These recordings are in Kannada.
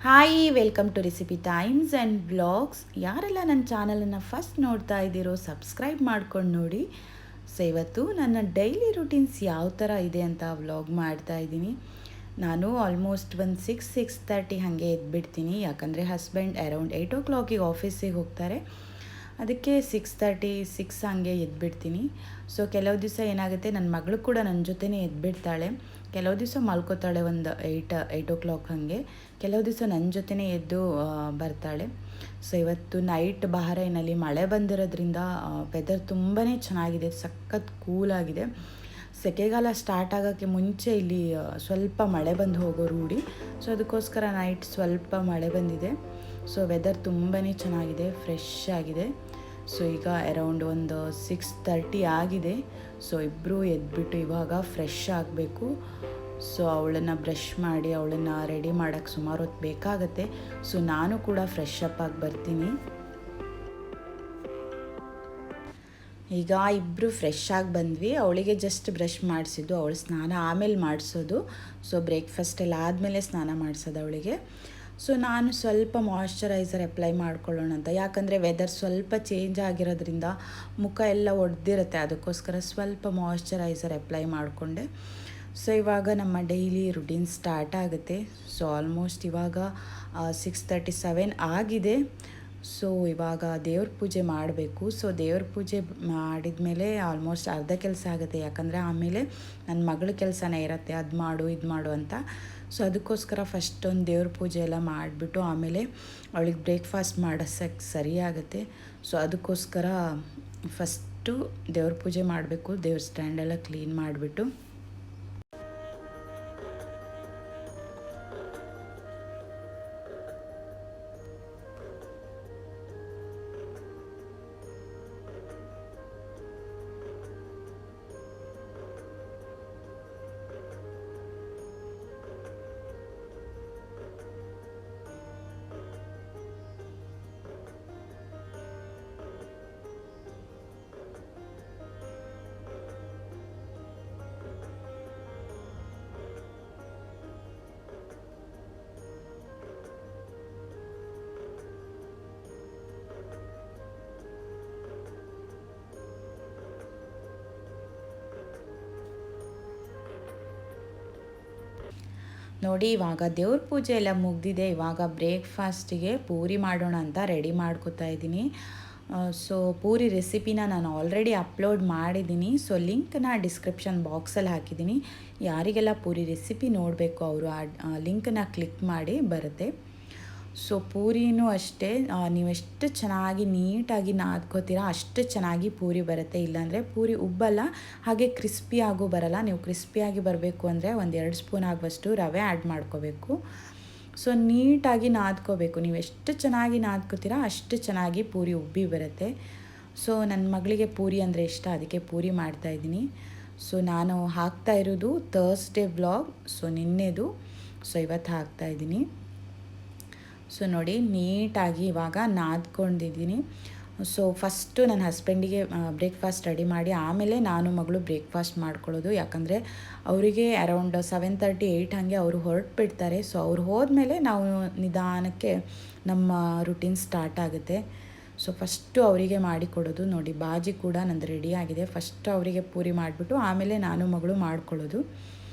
Hi, welcome to Recipe Times and Blogs. ಯಾರೆಲ್ಲ ನನ್ನ ಚಾನಲನ್ನು ಫಸ್ಟ್ ನೋಡ್ತಾ ಇದ್ದೀರೋ ಸಬ್ಸ್ಕ್ರೈಬ್ ಮಾಡ್ಕೊಂಡು ನೋಡಿ. ಸೊ ಇವತ್ತು ನನ್ನ ಡೈಲಿ ರುಟೀನ್ಸ್ ಯಾವ ಥರ ಇದೆ ಅಂತ ವ್ಲಾಗ್ ಮಾಡ್ತಾ ಇದ್ದೀನಿ. ನಾನು ಆಲ್ಮೋಸ್ಟ್ ಒಂದು 6:30 ಹಾಗೆ ಎದ್ಬಿಡ್ತೀನಿ, ಯಾಕಂದರೆ ಹಸ್ಬೆಂಡ್ ಅರೌಂಡ್ 8 o'clock ಆಫೀಸಿಗೆ ಹೋಗ್ತಾರೆ. ಅದಕ್ಕೆ 6:30 ಹಂಗೆ ಎದ್ಬಿಡ್ತೀನಿ. ಸೊ ಕೆಲವು ದಿವಸ ಏನಾಗುತ್ತೆ, ನನ್ನ ಮಗಳು ಕೂಡ ನನ್ನ ಜೊತೆನೇ ಎದ್ಬಿಡ್ತಾಳೆ. ಕೆಲವು ದಿವಸ ಮಲ್ಕೋತಾಳೆ ಒಂದು 8 o'clock ಹಾಗೆ. ಕೆಲವು ದಿವಸ ನನ್ನ ಜೊತೆನೇ ಎದ್ದು ಬರ್ತಾಳೆ. ಸೊ ಇವತ್ತು ನೈಟ್ ಬಹರೈನಲ್ಲಿ ಮಳೆ ಬಂದಿರೋದ್ರಿಂದ ವೆದರ್ ತುಂಬಾ ಚೆನ್ನಾಗಿದೆ, ಸಖತ್ ಕೂಲಾಗಿದೆ. ಸೆಕೆಗಾಲ ಸ್ಟಾರ್ಟ್ ಆಗೋಕ್ಕೆ ಮುಂಚೆ ಇಲ್ಲಿ ಸ್ವಲ್ಪ ಮಳೆ ಬಂದು ಹೋಗೋ ರೂಢಿ. ಸೊ ಅದಕ್ಕೋಸ್ಕರ ನೈಟ್ ಸ್ವಲ್ಪ ಮಳೆ ಬಂದಿದೆ. ಸೊ ವೆದರ್ ತುಂಬಾ ಚೆನ್ನಾಗಿದೆ, ಫ್ರೆಶ್ ಆಗಿದೆ. ಸೊ ಈಗ ಅರೌಂಡ್ ಒಂದು 6:30 ಆಗಿದೆ. ಸೊ ಇಬ್ಬರು ಎದ್ಬಿಟ್ಟು ಇವಾಗ ಫ್ರೆಶ್ ಆಗಬೇಕು. ಸೊ ಅವಳನ್ನು ಬ್ರಷ್ ಮಾಡಿ ಅವಳನ್ನು ರೆಡಿ ಮಾಡೋಕ್ಕೆ ಸುಮಾರು ಹೊತ್ತು ಬೇಕಾಗತ್ತೆ. ಸೊ ನಾನು ಕೂಡ ಫ್ರೆಶ್ ಅಪ್ ಆಗಿ ಬರ್ತೀನಿ. ಈಗ ಇಬ್ಬರು ಫ್ರೆಶ್ ಆಗಿ ಬಂದ್ವಿ. ಅವಳಿಗೆ ಜಸ್ಟ್ ಬ್ರಷ್ ಮಾಡಿಸಿದ್ದು, ಅವಳು ಸ್ನಾನ ಆಮೇಲೆ ಮಾಡಿಸೋದು. ಸೊ ಬ್ರೇಕ್ಫಾಸ್ಟ್ ಎಲ್ಲ ಆದಮೇಲೆ ಸ್ನಾನ ಮಾಡಿಸೋದು ಅವಳಿಗೆ. ಸೊ ನಾನು ಸ್ವಲ್ಪ ಮಾಯ್ಶ್ಚರೈಸರ್ ಅಪ್ಲೈ ಮಾಡ್ಕೊಳ್ಳೋಣ ಅಂತ, ಯಾಕಂದರೆ ವೆದರ್ ಸ್ವಲ್ಪ ಚೇಂಜ್ ಆಗಿರೋದ್ರಿಂದ ಮುಖ ಎಲ್ಲ ಒಡೆದಿರುತ್ತೆ. ಅದಕ್ಕೋಸ್ಕರ ಸ್ವಲ್ಪ ಮಾಯ್ಶ್ಚರೈಸರ್ ಅಪ್ಲೈ ಮಾಡಿಕೊಂಡೆ. ಸೊ ಇವಾಗ ನಮ್ಮ ಡೈಲಿ ರುಟೀನ್ ಸ್ಟಾರ್ಟ್ ಆಗುತ್ತೆ. ಸೊ ಆಲ್ಮೋಸ್ಟ್ ಇವಾಗ 6:37 ಆಗಿದೆ. ಸೊ ಇವಾಗ ದೇವ್ರ ಪೂಜೆ ಮಾಡಬೇಕು. ಸೊ ದೇವ್ರ ಪೂಜೆ ಮಾಡಿದ ಮೇಲೆ ಆಲ್ಮೋಸ್ಟ್ ಅರ್ಧ ಕೆಲಸ ಆಗುತ್ತೆ, ಯಾಕಂದರೆ ಆಮೇಲೆ ನನ್ನ ಮಗಳ ಕೆಲಸನೇ ಇರುತ್ತೆ, ಅದು ಮಾಡು ಇದು ಮಾಡು ಅಂತ. ಸೊ ಅದಕ್ಕೋಸ್ಕರ ಫಸ್ಟ್ ಒಂದು ದೇವ್ರ ಪೂಜೆ ಎಲ್ಲ ಮಾಡಿಬಿಟ್ಟು ಆಮೇಲೆ ಅವಳಿಗೆ ಬ್ರೇಕ್ಫಾಸ್ಟ್ ಮಾಡಿಸೋಕ್ಕೆ ಸರಿಯಾಗುತ್ತೆ. ಸೊ ಅದಕ್ಕೋಸ್ಕರ ಫಸ್ಟು ದೇವ್ರ ಪೂಜೆ ಮಾಡಬೇಕು. ದೇವ್ರ ಸ್ಟ್ಯಾಂಡೆಲ್ಲ ಕ್ಲೀನ್ ಮಾಡಿಬಿಟ್ಟು ನೋಡಿ. ಇವಾಗ ದೇವ್ರ ಪೂಜೆ ಎಲ್ಲ ಮುಗಿದಿದೆ. ಇವಾಗ ಬ್ರೇಕ್ಫಾಸ್ಟಿಗೆ ಪೂರಿ ಮಾಡೋಣ ಅಂತ ರೆಡಿ ಮಾಡ್ಕೋತಾ ಇದ್ದೀನಿ. ಸೊ ಪೂರಿ ರೆಸಿಪಿನ ನಾನು ಆಲ್ರೆಡಿ ಅಪ್ಲೋಡ್ ಮಾಡಿದ್ದೀನಿ. ಸೊ ಲಿಂಕ್ನ ಡಿಸ್ಕ್ರಿಪ್ಷನ್ ಬಾಕ್ಸಲ್ಲಿ ಹಾಕಿದ್ದೀನಿ. ಯಾರಿಗೆಲ್ಲ ಪೂರಿ ರೆಸಿಪಿ ನೋಡಬೇಕು ಅವರು ಆ ಲಿಂಕನ್ನ ಕ್ಲಿಕ್ ಮಾಡಿ ಬರುತ್ತೆ. ಸೊ ಪೂರಿನೂ ಅಷ್ಟೇ, ನೀವು ಎಷ್ಟು ಚೆನ್ನಾಗಿ ನೀಟಾಗಿ ನಾದ್ಕೋತೀರಾ ಅಷ್ಟು ಚೆನ್ನಾಗಿ ಪೂರಿ ಬರುತ್ತೆ. ಇಲ್ಲಾಂದರೆ ಪೂರಿ ಉಬ್ಬಲ್ಲ, ಹಾಗೆ ಕ್ರಿಸ್ಪಿಯಾಗೂ ಬರಲ್ಲ. ನೀವು ಕ್ರಿಸ್ಪಿಯಾಗಿ ಬರಬೇಕು ಅಂದರೆ 1-2 ಸ್ಪೂನ್ ಆಗುವಷ್ಟು ರವೆ ಆ್ಯಡ್ ಮಾಡ್ಕೋಬೇಕು. ಸೊ ನೀಟಾಗಿ ನಾದ್ಕೋಬೇಕು. ನೀವು ಎಷ್ಟು ಚೆನ್ನಾಗಿ ನಾದ್ಕೋತೀರಾ ಅಷ್ಟು ಚೆನ್ನಾಗಿ ಪೂರಿ ಉಬ್ಬಿ ಬರುತ್ತೆ. ಸೊ ನನ್ನ ಮಗಳಿಗೆ ಪೂರಿ ಅಂದರೆ ಇಷ್ಟ, ಅದಕ್ಕೆ ಪೂರಿ ಮಾಡ್ತಾಯಿದ್ದೀನಿ. ಸೊ ನಾನು ಹಾಕ್ತಾ ಇರೋದು ಥರ್ಸ್ಡೇ ವ್ಲಾಗ್, ಸೊ ನಿನ್ನೆದು. ಸೊ ಇವತ್ತು ಹಾಕ್ತಾಯಿದ್ದೀನಿ. ಸೊ ನೋಡಿ, ನೀಟಾಗಿ ಇವಾಗ ನಾದ್ಕೊಂಡಿದ್ದೀನಿ. ಸೊ ಫಸ್ಟು ನನ್ನ ಹಸ್ಬೆಂಡಿಗೆ ಬ್ರೇಕ್ಫಾಸ್ಟ್ ರೆಡಿ ಮಾಡಿ ಆಮೇಲೆ ನಾನು ಮಗಳು ಬ್ರೇಕ್ಫಾಸ್ಟ್ ಮಾಡ್ಕೊಳ್ಳೋದು. ಯಾಕಂದರೆ ಅವರಿಗೆ ಅರೌಂಡ್ 7:30-8 ಹಾಗೆ ಅವರು ಹೊರಟುಬಿಡ್ತಾರೆ. ಸೊ ಅವ್ರು ಹೋದ್ಮೇಲೆ ನಾವು ನಿಧಾನಕ್ಕೆ ನಮ್ಮ ರುಟೀನ್ ಸ್ಟಾರ್ಟ್ ಆಗುತ್ತೆ. ಸೊ ಫಸ್ಟು ಅವರಿಗೆ ಮಾಡಿಕೊಡೋದು. ನೋಡಿ, ಬಾಜಿ ಕೂಡ ನಂದು ರೆಡಿ ಆಗಿದೆ. ಫಸ್ಟು ಅವರಿಗೆ ಪೂರಿ ಮಾಡಿಬಿಟ್ಟು ಆಮೇಲೆ ನಾನು ಮಗಳು ಮಾಡ್ಕೊಳ್ಳೋದು.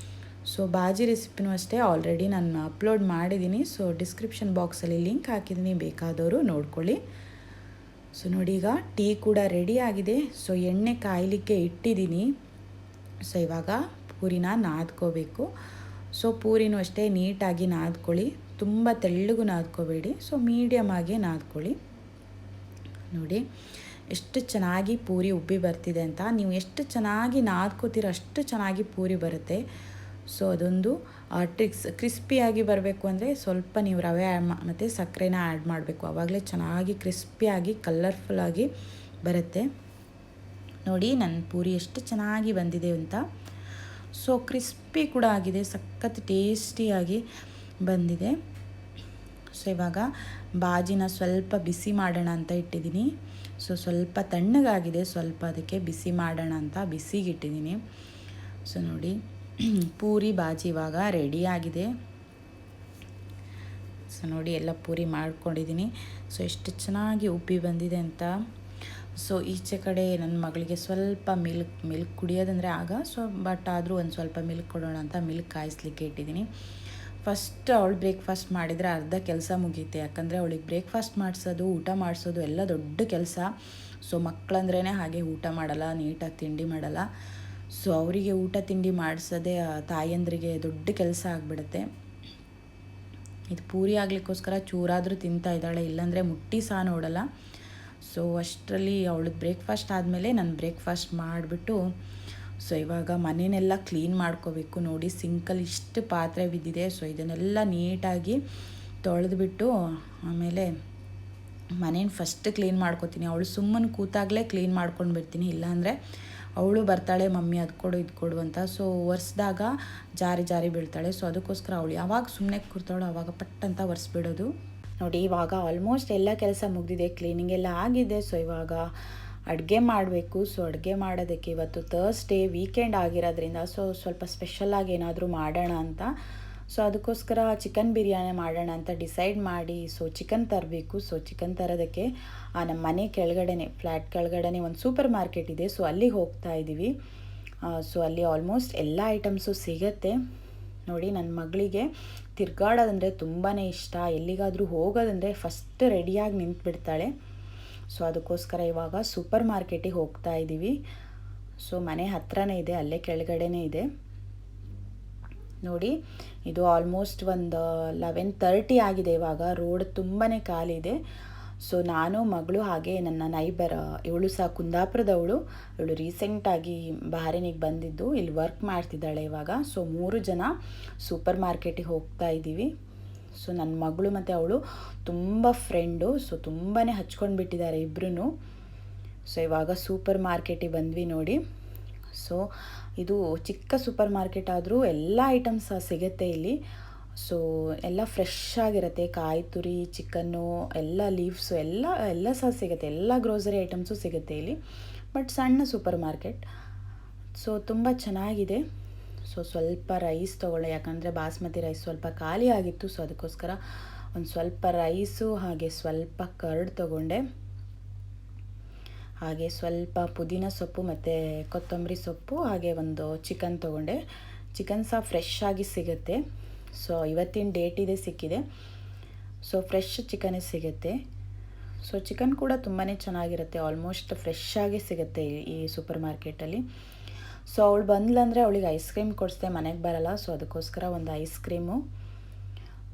ಸೊ ಬಾಜಿ ರೆಸಿಪಿನೂ ಅಷ್ಟೇ ಆಲ್ರೆಡಿ ನಾನು ಅಪ್ಲೋಡ್ ಮಾಡಿದ್ದೀನಿ. ಸೊ ಡಿಸ್ಕ್ರಿಪ್ಷನ್ ಬಾಕ್ಸಲ್ಲಿ ಲಿಂಕ್ ಹಾಕಿದ್ದೀನಿ, ಬೇಕಾದವರು ನೋಡ್ಕೊಳ್ಳಿ. ಸೊ ನೋಡಿ, ಈಗ ಟೀ ಕೂಡ ರೆಡಿ ಆಗಿದೆ. ಸೊ ಎಣ್ಣೆ ಕಾಯಲಿಕ್ಕೆ ಇಟ್ಟಿದ್ದೀನಿ. ಸೊ ಇವಾಗ ಪೂರಿನ ನಾದ್ಕೋಬೇಕು. ಸೊ ಪೂರಿನೂ ಅಷ್ಟೇ ನೀಟಾಗಿ ನಾದ್ಕೊಳ್ಳಿ, ತುಂಬ ತೆಳ್ಳಗೂ ನಾದ್ಕೋಬೇಡಿ. ಸೊ ಮೀಡಿಯಮ್ ಆಗಿ ನಾದ್ಕೊಳ್ಳಿ. ನೋಡಿ, ಎಷ್ಟು ಚೆನ್ನಾಗಿ ಪೂರಿ ಉಬ್ಬಿ ಬರ್ತಿದೆ ಅಂತ. ನೀವು ಎಷ್ಟು ಚೆನ್ನಾಗಿ ನಾದ್ಕೋತೀರೋ ಅಷ್ಟು ಚೆನ್ನಾಗಿ ಪೂರಿ ಬರುತ್ತೆ. ಸೊ ಅದೊಂದು ಟ್ರಿಕ್ಸ್. ಕ್ರಿಸ್ಪಿಯಾಗಿ ಬರಬೇಕು ಅಂದರೆ ಸ್ವಲ್ಪ ನೀವು ರವೆ ಮತ್ತು ಸಕ್ಕರೆನ ಆ್ಯಡ್ ಮಾಡಬೇಕು. ಆವಾಗಲೇ ಚೆನ್ನಾಗಿ ಕ್ರಿಸ್ಪಿಯಾಗಿ ಕಲರ್ಫುಲ್ಲಾಗಿ ಬರುತ್ತೆ. ನೋಡಿ ನನ್ನ ಪೂರಿ ಎಷ್ಟು ಚೆನ್ನಾಗಿ ಬಂದಿದೆ ಅಂತ. ಸೊ ಕ್ರಿಸ್ಪಿ ಕೂಡ ಆಗಿದೆ, ಸಖತ್ ಟೇಸ್ಟಿಯಾಗಿ ಬಂದಿದೆ. ಸೊ ಇವಾಗ ಬಾಜಿನ ಸ್ವಲ್ಪ ಬಿಸಿ ಮಾಡೋಣ ಅಂತ ಇಟ್ಟಿದ್ದೀನಿ. ಸೊ ಸ್ವಲ್ಪ ತಣ್ಣಗಾಗಿದೆ, ಸ್ವಲ್ಪ ಅದಕ್ಕೆ ಬಿಸಿ ಮಾಡೋಣ ಅಂತ ಬಿಸಿಗೆ ಇಟ್ಟಿದ್ದೀನಿ. ಸೊ ನೋಡಿ ಪೂರಿ ಬಾಜಿ ಇವಾಗ ರೆಡಿಯಾಗಿದೆ. ಸೊ ನೋಡಿ ಎಲ್ಲ ಪೂರಿ ಮಾಡ್ಕೊಂಡಿದ್ದೀನಿ. ಸೊ ಎಷ್ಟು ಚೆನ್ನಾಗಿ ಉಬ್ಬಿ ಬಂದಿದೆ ಅಂತ. ಸೊ ಈಚೆ ಕಡೆ ನನ್ನ ಮಗಳಿಗೆ ಸ್ವಲ್ಪ ಮಿಲ್ಕ್ ಕುಡಿಯೋದಂದರೆ ಆಗ ಬಟ್ ಆದರೂ ಒಂದು ಸ್ವಲ್ಪ ಮಿಲ್ಕ್ ಕೊಡೋಣ ಅಂತ ಮಿಲ್ಕ್ ಕಾಯಿಸ್ಲಿಕ್ಕೆ ಇಟ್ಟಿದ್ದೀನಿ. ಫಸ್ಟ್ ಅವಳು ಬ್ರೇಕ್ಫಾಸ್ಟ್ ಮಾಡಿದರೆ ಅರ್ಧ ಕೆಲಸ ಮುಗೀತೆ. ಯಾಕಂದರೆ ಅವಳಿಗೆ ಬ್ರೇಕ್ಫಾಸ್ಟ್ ಮಾಡಿಸೋದು, ಊಟ ಮಾಡಿಸೋದು ಎಲ್ಲ ದೊಡ್ಡ ಕೆಲಸ. ಸೊ ಮಕ್ಕಳಂದ್ರೇ ಹಾಗೆ ಊಟ ಮಾಡಲ್ಲ, ನೀಟಾಗಿ ತಿಂಡಿ ಮಾಡಲ್ಲ. ಸೊ ಅವರಿಗೆ ಊಟ ತಿಂಡಿ ಮಾಡಿಸೋದೇ ತಾಯಂದ್ರಿಗೆ ದೊಡ್ಡ ಕೆಲಸ ಆಗಿಬಿಡುತ್ತೆ. ಇದು ಪೂರಿ ಆಗಲಿಕ್ಕೋಸ್ಕರ ಚೂರಾದರೂ ತಿಂತಾ ಇದ್ದಾಳೆ, ಇಲ್ಲಾಂದರೆ ಮುಟ್ಟಿ ಸಹ ನೋಡಲ್ಲ. ಸೊ ಅಷ್ಟರಲ್ಲಿ ಅವಳದ್ದು ಬ್ರೇಕ್ಫಾಸ್ಟ್ ಆದಮೇಲೆ ನಾನು ಬ್ರೇಕ್ಫಾಸ್ಟ್ ಮಾಡಿಬಿಟ್ಟು ಸೊ ಇವಾಗ ಮನೆಯೆಲ್ಲ ಕ್ಲೀನ್ ಮಾಡ್ಕೋಬೇಕು. ನೋಡಿ ಸಿಂಕಲ್ಲಿ ಇಷ್ಟು ಪಾತ್ರೆ ಬಿದ್ದಿದೆ. ಸೊ ಇದನ್ನೆಲ್ಲ ನೀಟಾಗಿ ತೊಳೆದ್ಬಿಟ್ಟು ಆಮೇಲೆ ಮನೇನ ಫಸ್ಟ್ ಕ್ಲೀನ್ ಮಾಡ್ಕೋತೀನಿ. ಅವಳು ಸುಮ್ಮನೆ ಕೂತಾಗಲೇ ಕ್ಲೀನ್ ಮಾಡ್ಕೊಂಡು ಬಿಡ್ತೀನಿ, ಇಲ್ಲಾಂದರೆ ಅವಳು ಬರ್ತಾಳೆ ಮಮ್ಮಿ ಅದು ಕೊಡು ಇದು ಕೊಡು ಅಂತ. ಸೊ ಒರೆಸ್ದಾಗ ಜಾರಿ ಬೀಳ್ತಾಳೆ. ಸೊ ಅದಕ್ಕೋಸ್ಕರ ಅವಳು ಯಾವಾಗ ಸುಮ್ಮನೆ ಕೂರ್ತಾಳೋ ಆವಾಗ ಪಟ್ಟಂತ ಒರೆಸ್ಬಿಡೋದು. ನೋಡಿ ಇವಾಗ ಆಲ್ಮೋಸ್ಟ್ ಎಲ್ಲ ಕೆಲಸ ಮುಗಿದಿದೆ, ಕ್ಲೀನಿಂಗ್ ಎಲ್ಲ ಆಗಿದೆ. ಸೊ ಇವಾಗ ಅಡುಗೆ ಮಾಡಬೇಕು. ಸೊ ಅಡುಗೆ ಮಾಡೋದಕ್ಕೆ ಇವತ್ತು ಥರ್ಸ್ಡೇ ವೀಕೆಂಡ್ ಆಗಿರೋದ್ರಿಂದ ಸ್ವಲ್ಪ ಸ್ಪೆಷಲಾಗಿ ಏನಾದರೂ ಮಾಡೋಣ ಅಂತ. ಸೊ ಅದಕ್ಕೋಸ್ಕರ ಚಿಕನ್ ಬಿರಿಯಾನಿ ಮಾಡೋಣ ಅಂತ ಡಿಸೈಡ್ ಮಾಡಿ ಚಿಕನ್ ತರಬೇಕು. ಸೊ ಚಿಕನ್ ತರೋದಕ್ಕೆ ನಮ್ಮ ಮನೆ ಕೆಳಗಡೆನೆ, ಫ್ಲ್ಯಾಟ್ ಕೆಳಗಡೆನೆ ಒಂದು ಸೂಪರ್ ಮಾರ್ಕೆಟ್ ಇದೆ. ಸೊ ಅಲ್ಲಿಗೆ ಹೋಗ್ತಾ ಇದ್ದೀವಿ. ಸೊ ಅಲ್ಲಿ ಆಲ್ಮೋಸ್ಟ್ ಎಲ್ಲ ಐಟಮ್ಸು ಸಿಗುತ್ತೆ. ನೋಡಿ ನನ್ನ ಮಗಳಿಗೆ ತಿರ್ಗಾಡೋದಂದರೆ ತುಂಬಾ ಇಷ್ಟ. ಎಲ್ಲಿಗಾದರೂ ಹೋಗೋದಂದರೆ ಫಸ್ಟ್ ರೆಡಿಯಾಗಿ ನಿಂತುಬಿಡ್ತಾಳೆ. ಸೊ ಅದಕ್ಕೋಸ್ಕರ ಇವಾಗ ಸೂಪರ್ ಮಾರ್ಕೆಟಿಗೆ ಹೋಗ್ತಾ ಇದ್ದೀವಿ. ಸೊ ಮನೆ ಹತ್ರನೇ ಇದೆ, ಅಲ್ಲೇ ಕೆಳಗಡೆನೇ ಇದೆ. ನೋಡಿ ಇದು ಆಲ್ಮೋಸ್ಟ್ ಒಂದು 11:30 ಆಗಿದೆ. ಇವಾಗ ರೋಡ್ ತುಂಬಾ ಖಾಲಿ ಇದೆ. ಸೊ ನಾನು ಮಗಳು ಹಾಗೆ ನನ್ನ ನೈಬರ್, ಇವಳು ಸಹ ಕುಂದಾಪುರದವಳು. ಇವಳು ರೀಸೆಂಟಾಗಿ ಬಹರೇನಿಗೆ ಬಂದಿದ್ದು, ಇಲ್ಲಿ ವರ್ಕ್ ಮಾಡ್ತಿದ್ದಾಳೆ ಇವಾಗ. ಸೊ 3 ಜನ ಸೂಪರ್ ಮಾರ್ಕೆಟಿಗೆ ಹೋಗ್ತಾ ಇದ್ದೀವಿ. ಸೊ ನನ್ನ ಮಗಳು ಮತ್ತು ಅವಳು ತುಂಬ ಫ್ರೆಂಡು. ಸೊ ತುಂಬಾ ಹಚ್ಕೊಂಡು ಬಿಟ್ಟಿದ್ದಾರೆ ಇಬ್ಬರೂ. ಸೊ ಇವಾಗ ಸೂಪರ್ ಮಾರ್ಕೆಟಿಗೆ ಬಂದ್ವಿ ನೋಡಿ. ಸೊ ಇದು ಚಿಕ್ಕ ಸೂಪರ್ ಮಾರ್ಕೆಟ್ ಆದರೂ ಎಲ್ಲ ಐಟಮ್ಸ್ ಸಿಗುತ್ತೆ ಇಲ್ಲಿ. ಸೊ ಎಲ್ಲ ಫ್ರೆಶ್ ಆಗಿರುತ್ತೆ, ಕಾಯಿ ತುರಿ, ಚಿಕನ್ನು, ಎಲ್ಲ ಲೀವ್ಸು ಎಲ್ಲ ಸಹ ಸಿಗುತ್ತೆ. ಎಲ್ಲ ಗ್ರೋಸರಿ ಐಟಮ್ಸು ಸಿಗುತ್ತೆ ಇಲ್ಲಿ. ಬಟ್ ಸಣ್ಣ ಸೂಪರ್ ಮಾರ್ಕೆಟ್. ಸೊ ತುಂಬ ಚೆನ್ನಾಗಿದೆ. ಸೊ ಸ್ವಲ್ಪ ರೈಸ್ ತೊಗೊಳ್ಳೆ, ಯಾಕಂದರೆ ಬಾಸ್ಮತಿ ರೈಸ್ ಸ್ವಲ್ಪ ಖಾಲಿ ಆಗಿತ್ತು. ಸೊ ಅದಕ್ಕೋಸ್ಕರ ಒಂದು ಸ್ವಲ್ಪ ರೈಸು ಹಾಗೆ ಸ್ವಲ್ಪ ಕರ್ಡ್ ತೊಗೊಂಡೆ. ಹಾಗೆ ಸ್ವಲ್ಪ ಪುದೀನ ಸೊಪ್ಪು ಮತ್ತು ಕೊತ್ತಂಬರಿ ಸೊಪ್ಪು, ಹಾಗೆ ಒಂದು ಚಿಕನ್ ತೊಗೊಂಡೆ. ಚಿಕನ್ ಸಹ ಫ್ರೆಶ್ ಆಗಿ ಸಿಗುತ್ತೆ. ಸೊ ಇವತ್ತಿನ ಡೇಟಿದೆ ಸಿಕ್ಕಿದೆ. ಸೊ ಫ್ರೆಶ್ ಚಿಕನ್ನೇ ಸಿಗುತ್ತೆ. ಸೊ ಚಿಕನ್ ಕೂಡ ತುಂಬಾ ಚೆನ್ನಾಗಿರುತ್ತೆ, ಆಲ್ಮೋಸ್ಟ್ ಫ್ರೆಶ್ ಆಗಿ ಸಿಗುತ್ತೆ ಈ ಸೂಪರ್ ಮಾರ್ಕೆಟಲ್ಲಿ. ಸೊ ಅವಳು ಬಂದ್ಲಂದರೆ ಅವಳಿಗೆ ಐಸ್ ಕ್ರೀಮ್ ಕೊಡಿಸ್ದೆ, ಮನೆಗೆ ಬರಲ್ಲ. ಸೊ ಅದಕ್ಕೋಸ್ಕರ ಒಂದು ice cream.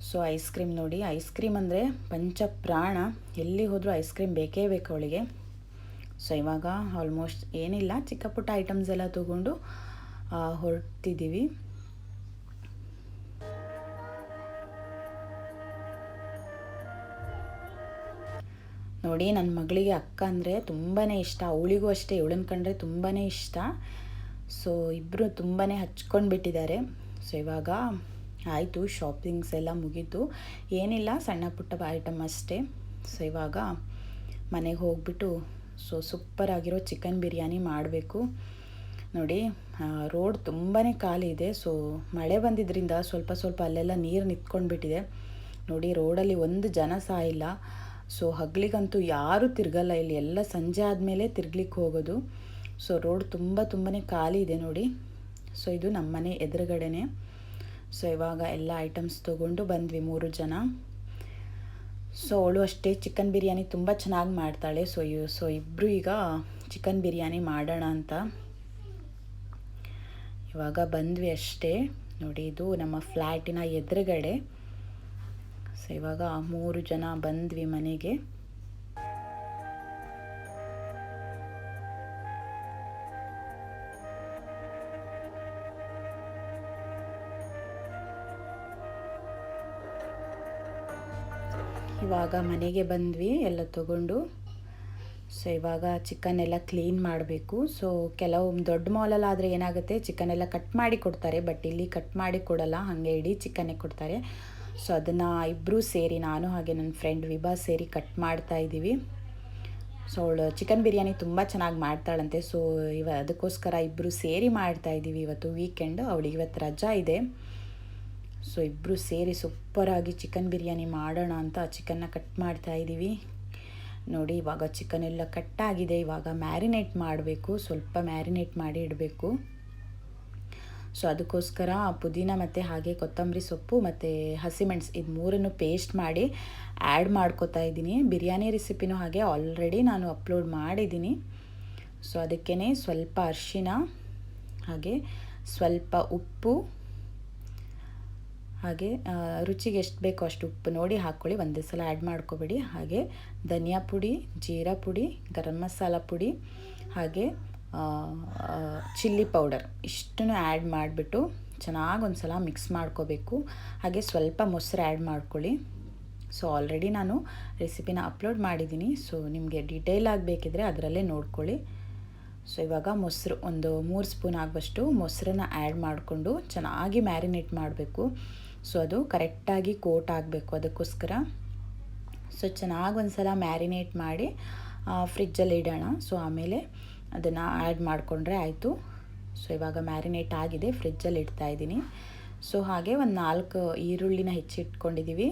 So ice cream ನೋಡಿ, ಐಸ್ ಕ್ರೀಮ್ ಅಂದರೆ ಪಂಚ ಪ್ರಾಣ. ಎಲ್ಲಿ ಹೋದರೂ ಐಸ್ ಕ್ರೀಮ್ ಬೇಕೇ ಬೇಕು ಅವಳಿಗೆ. ಸೊ ಇವಾಗ ಆಲ್ಮೋಸ್ಟ್ ಏನಿಲ್ಲ, ಚಿಕ್ಕ ಪುಟ್ಟ ಐಟಮ್ಸ್ ಎಲ್ಲ ತೊಗೊಂಡು ಹೊರಡ್ತಿದ್ದೀವಿ. ನೋಡಿ ನನ್ನ ಮಗಳಿಗೆ ಅಕ್ಕ ಅಂದರೆ ತುಂಬಾ ಇಷ್ಟ, ಅವಳಿಗೂ ಅಷ್ಟೇ, ಇವಳನ್ನ ಕಂಡ್ರೆ ತುಂಬಾ ಇಷ್ಟ. ಸೊ ಇಬ್ಬರು ತುಂಬಾ ಹಚ್ಕೊಂಡು ಬಿಟ್ಟಿದ್ದಾರೆ. ಸೊ ಇವಾಗ ಆಯಿತು, ಶಾಪಿಂಗ್ಸ್ ಎಲ್ಲ ಮುಗೀತು. ಏನಿಲ್ಲ, ಸಣ್ಣ ಪುಟ್ಟ ಐಟಮ್ ಅಷ್ಟೇ. ಸೊ ಇವಾಗ ಮನೆಗೆ ಹೋಗ್ಬಿಟ್ಟು ಸೂಪರಾಗಿರೋ ಚಿಕನ್ ಬಿರಿಯಾನಿ ಮಾಡಬೇಕು. ನೋಡಿ ರೋಡ್ ತುಂಬಾ ಖಾಲಿ ಇದೆ. ಸೊ ಮಳೆ ಬಂದಿದ್ದರಿಂದ ಸ್ವಲ್ಪ ಅಲ್ಲೆಲ್ಲ ನೀರು ನಿಂತ್ಕೊಂಡ್ಬಿಟ್ಟಿದೆ. ನೋಡಿ ರೋಡಲ್ಲಿ ಒಂದು ಜನ ಸಹ ಇಲ್ಲ. ಸೊ ಹಗ್ಲಿಗಂತೂ ಯಾರೂ ತಿರ್ಗಲ್ಲ ಇಲ್ಲಿ, ಎಲ್ಲ ಸಂಜೆ ಆದಮೇಲೆ ತಿರ್ಗ್ಲಿಕ್ಕೆ ಹೋಗೋದು. ಸೊ ರೋಡ್ ತುಂಬಾ ಖಾಲಿ ಇದೆ ನೋಡಿ. ಸೊ ಇದು ನಮ್ಮ ಮನೆ ಎದುರುಗಡೆನೆ. ಸೊ ಇವಾಗ ಎಲ್ಲ ಐಟಮ್ಸ್ ತೊಗೊಂಡು ಬಂದ್ವಿ 3 ಜನ. ಸೊ ಅವಳು ಅಷ್ಟೇ ಚಿಕನ್ ಬಿರಿಯಾನಿ ತುಂಬ ಚೆನ್ನಾಗಿ ಮಾಡ್ತಾಳೆ. ಸೊ ಇಬ್ಬರು ಈಗ ಚಿಕನ್ ಬಿರಿಯಾನಿ ಮಾಡೋಣ ಅಂತ ಇವಾಗ ಬಂದ್ವಿ ಅಷ್ಟೇ. ನೋಡಿ ಇದು ನಮ್ಮ ಫ್ಲ್ಯಾಟಿನ ಎದುರುಗಡೆ. ಸೊ ಇವಾಗ 3 ಜನ ಬಂದ್ವಿ ಮನೆಗೆ. ಇವಾಗ ಮನೆಗೆ ಬಂದ್ವಿ ಎಲ್ಲ ತಗೊಂಡು. ಸೊ ಇವಾಗ ಚಿಕನ್ ಎಲ್ಲ ಕ್ಲೀನ್ ಮಾಡಬೇಕು. ಸೊ ಕೆಲವು ದೊಡ್ಡ ಮಾಲಲ್ಲಾದರೆ ಏನಾಗುತ್ತೆ, ಚಿಕನ್ ಎಲ್ಲ ಕಟ್ ಮಾಡಿ ಕೊಡ್ತಾರೆ, ಬಟ್ ಇಲ್ಲಿ ಕಟ್ ಮಾಡಿ ಕೊಡಲ್ಲ, ಹಾಗೆ ಇಡೀ ಚಿಕನ್ನೇ ಕೊಡ್ತಾರೆ. ಸೊ ಅದನ್ನು ಇಬ್ಬರೂ ಸೇರಿ, ನಾನು ಹಾಗೆ ನನ್ನ ಫ್ರೆಂಡ್ ವಿಭಾ ಸೇರಿ ಕಟ್ ಮಾಡ್ತಾ ಇದ್ದೀವಿ. ಸೊ ಅವಳು ಚಿಕನ್ ಬಿರಿಯಾನಿ ತುಂಬ ಚೆನ್ನಾಗಿ ಮಾಡ್ತಾಳಂತೆ. ಸೊ ಅದಕ್ಕೋಸ್ಕರ ಇಬ್ಬರು ಸೇರಿ ಮಾಡ್ತಾಯಿದ್ದೀವಿ. ಇವತ್ತು ವೀಕೆಂಡ್, ಅವಳಿಗೆ ಇವತ್ತು ರಜಾ ಇದೆ. ಸೊ ಇಬ್ಬರು ಸೇರಿ ಸೂಪರಾಗಿ ಚಿಕನ್ ಬಿರಿಯಾನಿ ಮಾಡೋಣ ಅಂತ ಚಿಕನ್ನ ಕಟ್ ಮಾಡ್ತಾಯಿದ್ದೀವಿ. ನೋಡಿ ಇವಾಗ ಚಿಕನ್ ಎಲ್ಲ ಕಟ್ಟಾಗಿದೆ. ಇವಾಗ ಮ್ಯಾರಿನೇಟ್ ಮಾಡಬೇಕು, ಸ್ವಲ್ಪ ಮ್ಯಾರಿನೇಟ್ ಮಾಡಿ ಇಡಬೇಕು. ಸೊ ಅದಕ್ಕೋಸ್ಕರ ಪುದೀನ ಮತ್ತು ಹಾಗೆ ಕೊತ್ತಂಬರಿ ಸೊಪ್ಪು ಮತ್ತು ಹಸಿಮೆಣಸು ಇದು ಮೂರನ್ನು ಪೇಸ್ಟ್ ಮಾಡಿ ಆ್ಯಡ್ ಮಾಡ್ಕೋತಾ ಇದ್ದೀನಿ. ಬಿರಿಯಾನಿ ರೆಸಿಪಿನೂ ಹಾಗೆ ಆಲ್ರೆಡಿ ನಾನು ಅಪ್ಲೋಡ್ ಮಾಡಿದ್ದೀನಿ. ಸೊ ಅದಕ್ಕೇ ಸ್ವಲ್ಪ ಅರಿಶಿನ, ಹಾಗೆ ಸ್ವಲ್ಪ ಉಪ್ಪು, ಹಾಗೆ ರುಚಿಗೆ ಎಷ್ಟು ಬೇಕೋ ಅಷ್ಟು ಉಪ್ಪು ನೋಡಿ ಹಾಕ್ಕೊಳ್ಳಿ, ಒಂದೇ ಸಲ ಆ್ಯಡ್ ಮಾಡ್ಕೊಬೇಡಿ. ಹಾಗೆ ಧನಿಯಾ ಪುಡಿ, ಜೀರಾ ಪುಡಿ, ಗರಂ ಮಸಾಲ ಪುಡಿ, ಹಾಗೆ ಚಿಲ್ಲಿ ಪೌಡರ್ ಇಷ್ಟನ್ನು ಆ್ಯಡ್ ಮಾಡಿಬಿಟ್ಟು ಚೆನ್ನಾಗಿ ಒಂದು ಸಲ ಮಿಕ್ಸ್ ಮಾಡ್ಕೋಬೇಕು. ಹಾಗೆ ಸ್ವಲ್ಪ ಮೊಸರು ಆ್ಯಡ್ ಮಾಡ್ಕೊಳ್ಳಿ. ಸೊ ಆಲ್ರೆಡಿ ನಾನು ರೆಸಿಪಿನ ಅಪ್ಲೋಡ್ ಮಾಡಿದ್ದೀನಿ. ಸೊ ನಿಮಗೆ ಡೀಟೇಲ್ ಆಗಬೇಕಿದ್ರೆ ಅದರಲ್ಲೇ ನೋಡ್ಕೊಳ್ಳಿ. ಸೊ ಇವಾಗ ಮೊಸರು ಒಂದು 3 ಸ್ಪೂನ್ ಆಗುವಷ್ಟು ಮೊಸರನ್ನ ಆ್ಯಡ್ ಮಾಡಿಕೊಂಡು ಚೆನ್ನಾಗಿ ಮ್ಯಾರಿನೇಟ್ ಮಾಡಬೇಕು. ಸೊ ಅದು ಕರೆಕ್ಟಾಗಿ ಕೋಟ್ ಆಗಬೇಕು, ಅದಕ್ಕೋಸ್ಕರ. ಸೊ ಚೆನ್ನಾಗಿ ಒಂದು ಸಲ ಮ್ಯಾರಿನೇಟ್ ಮಾಡಿ ಫ್ರಿಜ್ಜಲ್ಲಿ ಇಡೋಣ. ಸೊ ಆಮೇಲೆ ಅದನ್ನು ಆ್ಯಡ್ ಮಾಡಿಕೊಂಡ್ರೆ ಆಯಿತು. ಸೊ ಇವಾಗ ಮ್ಯಾರಿನೇಟ್ ಆಗಿದೆ, ಫ್ರಿಜ್ಜಲ್ಲಿ ಇಡ್ತಾಯಿದ್ದೀನಿ. ಸೊ ಹಾಗೆ ಒಂದು 4 ಈರುಳ್ಳಿನ ಹೆಚ್ಚಿಟ್ಕೊಂಡಿದ್ದೀವಿ.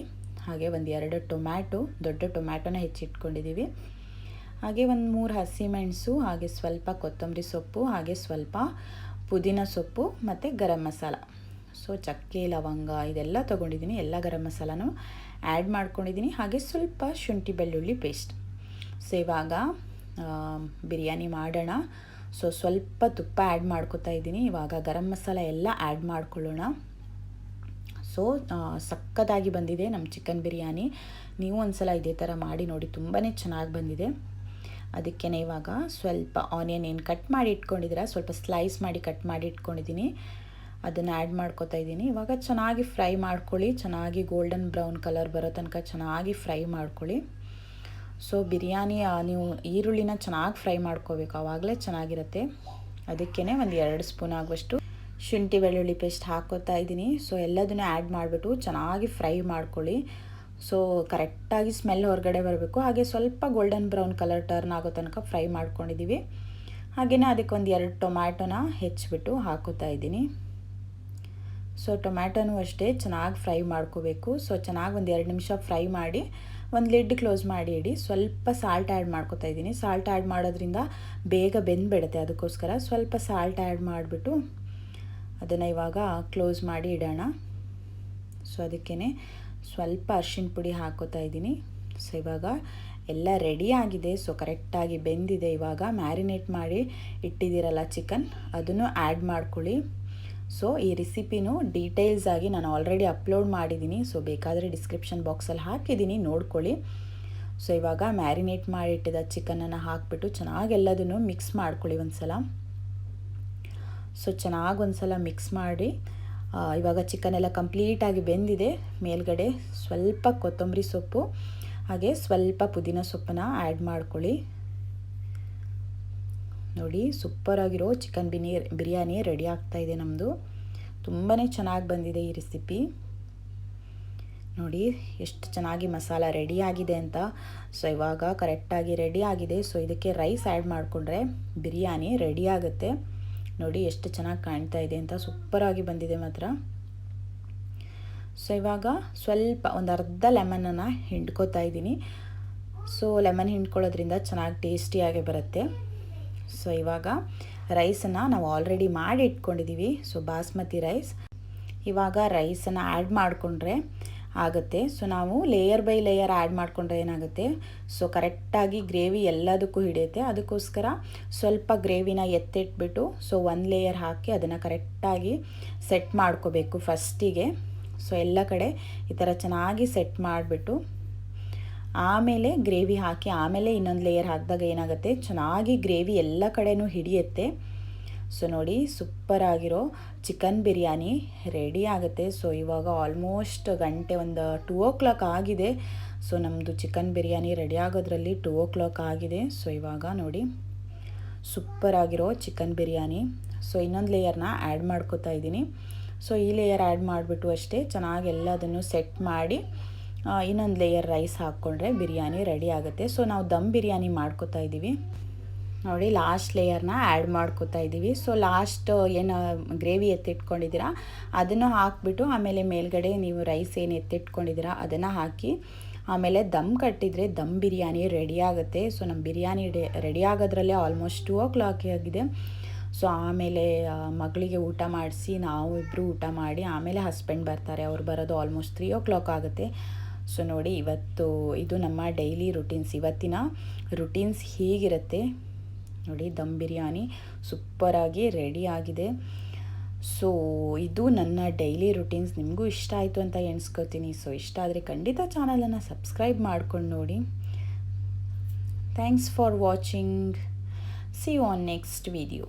ಹಾಗೆ ಒಂದು 2 ಟೊಮ್ಯಾಟೊ, ದೊಡ್ಡ ಟೊಮ್ಯಾಟೊನ ಹೆಚ್ಚಿಟ್ಕೊಂಡಿದ್ದೀವಿ. ಹಾಗೆ ಒಂದು 3 ಹಸಿಮೆಣಸು, ಹಾಗೆ ಸ್ವಲ್ಪ ಕೊತ್ತಂಬರಿ ಸೊಪ್ಪು, ಹಾಗೆ ಸ್ವಲ್ಪ ಪುದೀನ ಸೊಪ್ಪು ಮತ್ತು ಗರಂ ಮಸಾಲ. ಸೊ ಚಕ್ಕೆ ಲವಂಗ ಇದೆಲ್ಲ ತೊಗೊಂಡಿದ್ದೀನಿ, ಎಲ್ಲ ಗರಂ ಮಸಾಲನೂ ಆ್ಯಡ್ ಮಾಡ್ಕೊಂಡಿದ್ದೀನಿ. ಹಾಗೆ ಸ್ವಲ್ಪ ಶುಂಠಿ ಬೆಳ್ಳುಳ್ಳಿ ಪೇಸ್ಟ್. ಸೊ ಇವಾಗ ಬಿರಿಯಾನಿ ಮಾಡೋಣ. ಸೊ ಸ್ವಲ್ಪ ತುಪ್ಪ ಆ್ಯಡ್ ಮಾಡ್ಕೊತಾ ಇದ್ದೀನಿ. ಇವಾಗ ಗರಂ ಮಸಾಲ ಎಲ್ಲ ಆ್ಯಡ್ ಮಾಡ್ಕೊಳ್ಳೋಣ. ಸೊ ಸಕ್ಕತ್ತಾಗಿ ಬಂದಿದೆ ನಮ್ಮ ಚಿಕನ್ ಬಿರಿಯಾನಿ. ನೀವು ಒಂದು ಸಲ ಇದೇ ಥರ ಮಾಡಿ ನೋಡಿ, ತುಂಬಾ ಚೆನ್ನಾಗಿ ಬಂದಿದೆ. ಅದಕ್ಕೇ ಇವಾಗ ಸ್ವಲ್ಪ ಆನಿಯನ್ ಏನು ಕಟ್ ಮಾಡಿ ಇಟ್ಕೊಂಡಿದ್ದೀರಾ, ಸ್ವಲ್ಪ ಸ್ಲೈಸ್ ಮಾಡಿ ಕಟ್ ಮಾಡಿ ಇಟ್ಕೊಂಡಿದ್ದೀನಿ, ಅದನ್ನು ಆ್ಯಡ್ ಮಾಡ್ಕೊತಾ ಇದ್ದೀನಿ. ಇವಾಗ ಚೆನ್ನಾಗಿ ಫ್ರೈ ಮಾಡ್ಕೊಳ್ಳಿ, ಚೆನ್ನಾಗಿ ಗೋಲ್ಡನ್ ಬ್ರೌನ್ ಕಲರ್ ಬರೋ ತನಕ ಚೆನ್ನಾಗಿ ಫ್ರೈ ಮಾಡ್ಕೊಳ್ಳಿ. ಸೊ ಬಿರಿಯಾನಿ ನೀವು ಈರುಳ್ಳಿನ ಚೆನ್ನಾಗಿ ಫ್ರೈ ಮಾಡ್ಕೋಬೇಕು, ಆವಾಗಲೇ ಚೆನ್ನಾಗಿರುತ್ತೆ. ಅದಕ್ಕೇ ಒಂದು 2 ಸ್ಪೂನ್ ಆಗುವಷ್ಟು ಶುಂಠಿ ಬೆಳ್ಳುಳ್ಳಿ ಪೇಸ್ಟ್ ಹಾಕ್ಕೋತಾ ಇದ್ದೀನಿ. ಸೊ ಎಲ್ಲದನ್ನು ಆ್ಯಡ್ ಮಾಡಿಬಿಟ್ಟು ಚೆನ್ನಾಗಿ ಫ್ರೈ ಮಾಡ್ಕೊಳ್ಳಿ. ಸೊ ಕರೆಕ್ಟಾಗಿ ಸ್ಮೆಲ್ ಹೊರಗಡೆ ಬರಬೇಕು. ಹಾಗೆ ಸ್ವಲ್ಪ ಗೋಲ್ಡನ್ ಬ್ರೌನ್ ಕಲರ್ ಟರ್ನ್ ಆಗೋ ತನಕ ಫ್ರೈ ಮಾಡ್ಕೊಂಡಿದ್ದೀವಿ. ಹಾಗೆಯೇ ಅದಕ್ಕೆ ಒಂದು 2 ಟೊಮ್ಯಾಟೊನ ಹೆಚ್ಚಿಬಿಟ್ಟು ಹಾಕೋತಾ ಇದ್ದೀನಿ. ಸೊ ಟೊಮ್ಯಾಟೊನೂ ಅಷ್ಟೇ ಚೆನ್ನಾಗಿ ಫ್ರೈ ಮಾಡ್ಕೋಬೇಕು. ಸೊ ಚೆನ್ನಾಗಿ ಒಂದು 2 ನಿಮಿಷ ಫ್ರೈ ಮಾಡಿ ಒಂದು ಲಿಡ್ ಕ್ಲೋಸ್ ಮಾಡಿ ಇಡಿ. ಸ್ವಲ್ಪ ಸಾಲ್ಟ್ ಆ್ಯಡ್ ಮಾಡ್ಕೋತಾ ಇದ್ದೀನಿ. ಸಾಲ್ಟ್ ಆ್ಯಡ್ ಮಾಡೋದ್ರಿಂದ ಬೇಗ ಬೆಂದುಬಿಡುತ್ತೆ, ಅದಕ್ಕೋಸ್ಕರ ಸ್ವಲ್ಪ ಸಾಲ್ಟ್ ಆ್ಯಡ್ ಮಾಡಿಬಿಟ್ಟು ಅದನ್ನು ಇವಾಗ ಕ್ಲೋಸ್ ಮಾಡಿ ಇಡೋಣ. ಸೊ ಅದಕ್ಕೇ ಸ್ವಲ್ಪ ಅರಿಶಿನ ಪುಡಿ ಹಾಕ್ಕೋತಾ ಇದ್ದೀನಿ. ಸೊ ಇವಾಗ ಎಲ್ಲ ರೆಡಿ ಆಗಿದೆ. ಸೊ ಕರೆಕ್ಟಾಗಿ ಬೆಂದಿದೆ. ಇವಾಗ ಮ್ಯಾರಿನೇಟ್ ಮಾಡಿ ಇಟ್ಟಿದ್ದೀರಲ್ಲ ಚಿಕನ್, ಅದನ್ನು ಆ್ಯಡ್ ಮಾಡ್ಕೊಳ್ಳಿ. ಸೊ ಈ ರೆಸಿಪಿನೂ ಡೀಟೇಲ್ಸ್ ಆಗಿ ನಾನು ಆಲ್ರೆಡಿ ಅಪ್ಲೋಡ್ ಮಾಡಿದ್ದೀನಿ. ಸೊ ಬೇಕಾದರೆ ಡಿಸ್ಕ್ರಿಪ್ಷನ್ ಬಾಕ್ಸಲ್ಲಿ ಹಾಕಿದ್ದೀನಿ, ನೋಡ್ಕೊಳ್ಳಿ. ಸೊ ಇವಾಗ ಮ್ಯಾರಿನೇಟ್ ಮಾಡಿಟ್ಟಿದ್ದ ಚಿಕನನ್ನು ಹಾಕಿಬಿಟ್ಟು ಚೆನ್ನಾಗಿ ಎಲ್ಲದನ್ನು ಮಿಕ್ಸ್ ಮಾಡ್ಕೊಳ್ಳಿ ಒಂದು ಸಲ. ಸೊ ಚೆನ್ನಾಗಿ ಒಂದು ಸಲ ಮಿಕ್ಸ್ ಮಾಡಿ ಇವಾಗ ಚಿಕನ್ ಎಲ್ಲ ಕಂಪ್ಲೀಟಾಗಿ ಬೆಂದಿದೆ. ಮೇಲ್ಗಡೆ ಸ್ವಲ್ಪ ಕೊತ್ತಂಬರಿ ಸೊಪ್ಪು ಹಾಗೆ ಸ್ವಲ್ಪ ಪುದೀನ ಸೊಪ್ಪನ್ನು ಆ್ಯಡ್ ಮಾಡ್ಕೊಳ್ಳಿ. ನೋಡಿ ಸೂಪರಾಗಿರೋ ಚಿಕನ್ ಬಿರಿಯಾನಿ ರೆಡಿ ಆಗ್ತಾಯಿದೆ ನಮ್ಮದು. ತುಂಬಾ ಚೆನ್ನಾಗಿ ಬಂದಿದೆ ಈ ರೆಸಿಪಿ. ನೋಡಿ ಎಷ್ಟು ಚೆನ್ನಾಗಿ ಮಸಾಲ ರೆಡಿ ಆಗಿದೆ ಅಂತ. ಸೊ ಇವಾಗ ಕರೆಕ್ಟಾಗಿ ರೆಡಿ ಆಗಿದೆ. ಸೊ ಇದಕ್ಕೆ ರೈಸ್ ಆ್ಯಡ್ ಮಾಡಿಕೊಂಡ್ರೆ ಬಿರಿಯಾನಿ ರೆಡಿ ಆಗುತ್ತೆ. ನೋಡಿ ಎಷ್ಟು ಚೆನ್ನಾಗಿ ಕಾಣ್ತಾ ಇದೆ ಅಂತ, ಸೂಪರಾಗಿ ಬಂದಿದೆ ಮಾತ್ರ. ಸೊ ಇವಾಗ ಸ್ವಲ್ಪ ಒಂದು ಅರ್ಧ ಲೆಮನನ್ನು ಹಿಂಡ್ಕೋತಾ ಇದ್ದೀನಿ. ಸೊ ಲೆಮನ್ ಹಿಂಡ್ಕೊಳ್ಳೋದ್ರಿಂದ ಚೆನ್ನಾಗಿ ಟೇಸ್ಟಿಯಾಗಿ ಬರುತ್ತೆ. ಸೊ ಇವಾಗ ರೈಸನ್ನು ನಾವು ಆಲ್ರೆಡಿ ಮಾಡಿ ಇಟ್ಕೊಂಡಿದ್ದೀವಿ. So basmati rice. ಇವಾಗ ರೈಸನ್ನು ಆ್ಯಡ್ ಮಾಡಿಕೊಂಡ್ರೆ ಆಗುತ್ತೆ. ಸೊ ನಾವು ಲೇಯರ್ ಬೈ ಲೇಯರ್ ಆ್ಯಡ್ ಮಾಡಿಕೊಂಡ್ರೆ ಏನಾಗುತ್ತೆ, ಸೊ ಕರೆಕ್ಟಾಗಿ ಗ್ರೇವಿ ಎಲ್ಲದಕ್ಕೂ ಹಿಡಿಯುತ್ತೆ. ಅದಕ್ಕೋಸ್ಕರ ಸ್ವಲ್ಪ ಗ್ರೇವಿನ ಎತ್ತಿಟ್ಬಿಟ್ಟು ಸೊ 1 ಲೇಯರ್ ಹಾಕಿ ಅದನ್ನು ಕರೆಕ್ಟಾಗಿ ಸೆಟ್ ಮಾಡ್ಕೋಬೇಕು ಫಸ್ಟಿಗೆ. ಸೊ ಎಲ್ಲ ಕಡೆ ಈ ಥರ ಚೆನ್ನಾಗಿ ಸೆಟ್ ಮಾಡಿಬಿಟ್ಟು ಆಮೇಲೆ ಗ್ರೇವಿ ಹಾಕಿ ಆಮೇಲೆ ಇನ್ನೊಂದು ಲೇಯರ್ ಹಾಕಿದಾಗ ಏನಾಗುತ್ತೆ, ಚೆನ್ನಾಗಿ ಗ್ರೇವಿ ಎಲ್ಲ ಕಡೆನೂ ಹಿಡಿಯುತ್ತೆ. ಸೊ ನೋಡಿ ಸೂಪರಾಗಿರೋ ಚಿಕನ್ ಬಿರಿಯಾನಿ ರೆಡಿ ಆಗುತ್ತೆ. ಸೊ ಇವಾಗ ಆಲ್ಮೋಸ್ಟ್ ಗಂಟೆ ಒಂದು 2 o'clock ಆಗಿದೆ. ಸೊ ನಮ್ಮದು ಚಿಕನ್ ಬಿರಿಯಾನಿ ರೆಡಿ ಆಗೋದ್ರಲ್ಲಿ 2 o'clock ಆಗಿದೆ. ಸೊ ಇವಾಗ ನೋಡಿ ಸೂಪರ್ ಆಗಿರೋ ಚಿಕನ್ ಬಿರಿಯಾನಿ. ಸೊ ಇನ್ನೊಂದು ಲೇಯರ್ನ ಆ್ಯಡ್ ಮಾಡ್ಕೋತಾ ಇದ್ದೀನಿ. ಸೊ ಈ ಲೇಯರ್ ಆ್ಯಡ್ ಮಾಡಿಬಿಟ್ಟು ಅಷ್ಟೇ ಚೆನ್ನಾಗಿ ಎಲ್ಲದನ್ನು ಸೆಟ್ ಮಾಡಿ ಇನ್ನೊಂದು ಲೇಯರ್ ರೈಸ್ ಹಾಕ್ಕೊಂಡ್ರೆ ಬಿರಿಯಾನಿ ರೆಡಿ ಆಗುತ್ತೆ. ಸೊ ನಾವು ದಮ್ ಬಿರಿಯಾನಿ ಮಾಡ್ಕೋತಾ ಇದ್ದೀವಿ ನೋಡಿ. ಲಾಸ್ಟ್ ಲೇಯರ್ನ ಆ್ಯಡ್ ಮಾಡ್ಕೋತಾ ಇದ್ದೀವಿ. ಸೊ ಲಾಸ್ಟ್ ಏನು ಗ್ರೇವಿ ಎತ್ತಿಟ್ಕೊಂಡಿದ್ದೀರಾ ಅದನ್ನು ಹಾಕಿಬಿಟ್ಟು ಆಮೇಲೆ ಮೇಲ್ಗಡೆ ನೀವು ರೈಸ್ ಏನು ಎತ್ತಿಟ್ಕೊಂಡಿದ್ದೀರಾ ಅದನ್ನು ಹಾಕಿ ಆಮೇಲೆ ದಮ್ ಕಟ್ಟಿದರೆ ದಮ್ ಬಿರಿಯಾನಿ ರೆಡಿ ಆಗುತ್ತೆ. ಸೊ ನಮ್ಮ ಬಿರಿಯಾನಿ ರೆಡಿ ಆಗೋದ್ರಲ್ಲೇ ಆಲ್ಮೋಸ್ಟ್ 2 o'clock ಆಗಿದೆ. ಸೊ ಆಮೇಲೆ ಮಗಳಿಗೆ ಊಟ ಮಾಡಿಸಿ ನಾವು ಇಬ್ಬರು ಊಟ ಮಾಡಿ ಆಮೇಲೆ ಹಸ್ಬೆಂಡ್ ಬರ್ತಾರೆ. ಅವ್ರು ಬರೋದು ಆಲ್ಮೋಸ್ಟ್ 3 o'clock ಆಗುತ್ತೆ. ಸೊ ನೋಡಿ ಇವತ್ತು ಇದು ನಮ್ಮ ಡೈಲಿ ರುಟೀನ್ಸ್. ಇವತ್ತಿನ ರುಟೀನ್ಸ್ ಹೀಗಿರುತ್ತೆ ನೋಡಿ. ದಮ್ ಬಿರಿಯಾನಿ ಸೂಪರಾಗಿ ರೆಡಿ ಆಗಿದೆ. ಸೊ ಇದು ನನ್ನ ಡೈಲಿ ರುಟೀನ್ಸ್. ನಿಮಗೂ ಇಷ್ಟ ಆಯಿತು ಅಂತ ಎಣಿಸ್ಕೊತೀನಿ. ಸೊ ಇಷ್ಟ ಆದರೆ ಖಂಡಿತ ಚಾನಲನ್ನು ಸಬ್ಸ್ಕ್ರೈಬ್ ಮಾಡ್ಕೊಂಡು ನೋಡಿ. Thanks for watching. See you on next video.